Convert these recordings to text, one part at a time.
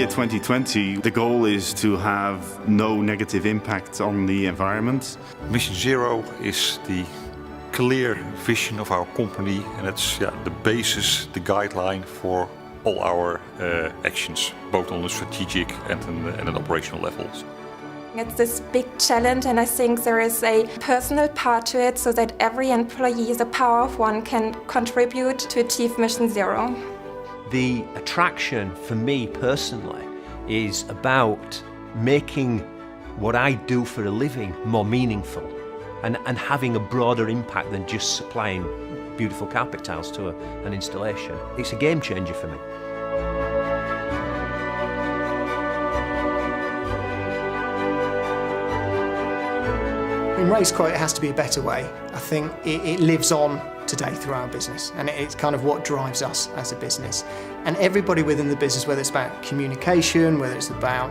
year 2020, the goal is to have no negative impact on the environment. Mission Zero is the clear vision of our company, and it's the basis, the guideline for all our actions, both on the strategic and an operational level. It's this big challenge, and I think there is a personal part to it so that every employee, the power of one, can contribute to achieve Mission Zero. The attraction for me personally is about making what I do for a living more meaningful and having a broader impact than just supplying beautiful carpet tiles to an installation. It's a game changer for me. In Ray's quote, it has to be a better way. I think it lives on today through our business, and it's kind of what drives us as a business. And everybody within the business, whether it's about communication, whether it's about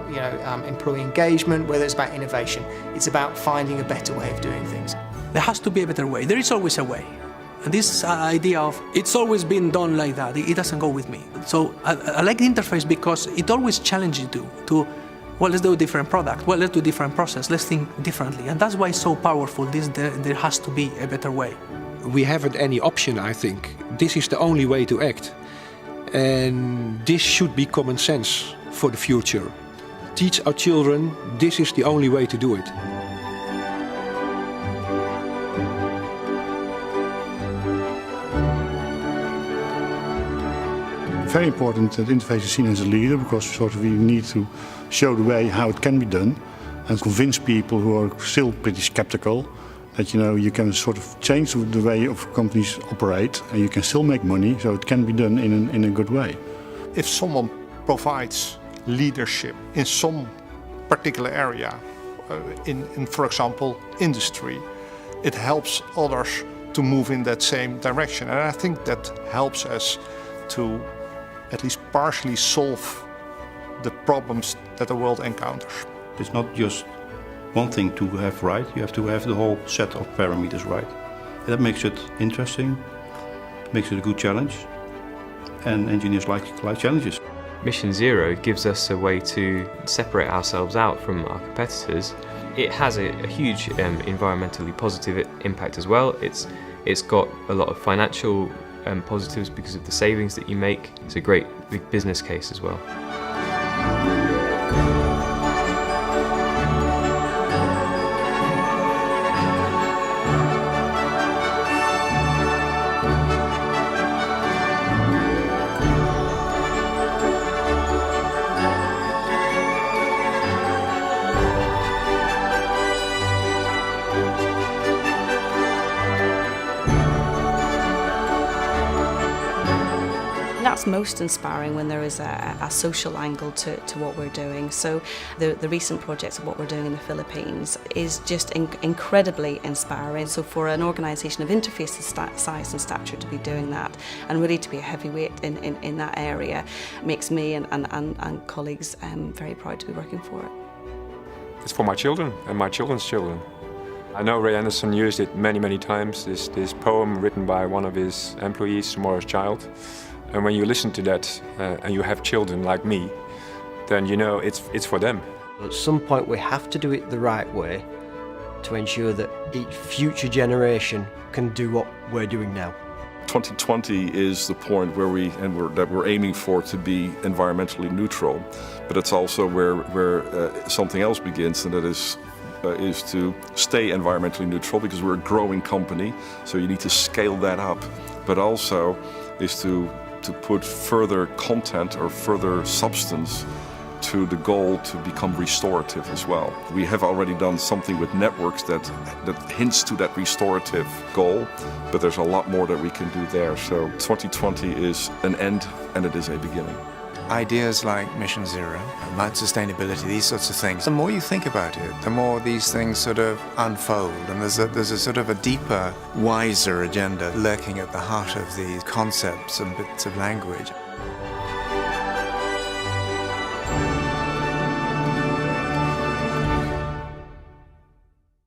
employee engagement, whether it's about innovation, it's about finding a better way of doing things. There has to be a better way. There is always a way. And this idea of it's always been done like that, it doesn't go with me. So I like the interface because it always challenges you to well, let's do a different product. Well, let's do a different process. Let's think differently. And that's why it's so powerful. There has to be a better way. We haven't any option, I think. This is the only way to act. And this should be common sense for the future. Teach our children this is the only way to do it. Very important that interface is seen as a leader, because we need to show the way how it can be done and convince people who are still pretty skeptical that you can change the way of companies operate and you can still make money, so it can be done in a good way. If someone provides leadership in some particular area, in for example industry, it helps others to move in that same direction, and I think that helps us to at least partially solve the problems that the world encounters. It's not just one thing to have right, you have to have the whole set of parameters right. And that makes it interesting, makes it a good challenge, and engineers like challenges. Mission Zero gives us a way to separate ourselves out from our competitors. It has a huge environmentally positive impact as well. It's got a lot of financial positives because of the savings that you make. It's a great big business case as well. That's most inspiring when there is a social angle to what we're doing. So the recent projects of what we're doing in the Philippines is just incredibly inspiring. So for an organisation of Interface's size and stature to be doing that and really to be a heavyweight in that area makes me and colleagues very proud to be working for it. It's for my children and my children's children. I know Ray Anderson used it many times, this poem written by one of his employees, Tomorrow's Child. And when you listen to that and you have children like me, then you know it's for them. At some point we have to do it the right way to ensure that each future generation can do what we're doing now. 2020 is the point where we're aiming for to be environmentally neutral, but it's also where something else begins, and that is to stay environmentally neutral, because we're a growing company, so you need to scale that up, but also is to put further content or further substance to the goal to become restorative as well. We have already done something with networks that hints to that restorative goal, but there's a lot more that we can do there. So 2020 is an end and it is a beginning. Ideas like Mission Zero, about sustainability, these sorts of things, the more you think about it, the more these things sort of unfold, and there's a sort of a deeper, wiser agenda lurking at the heart of these concepts and bits of language.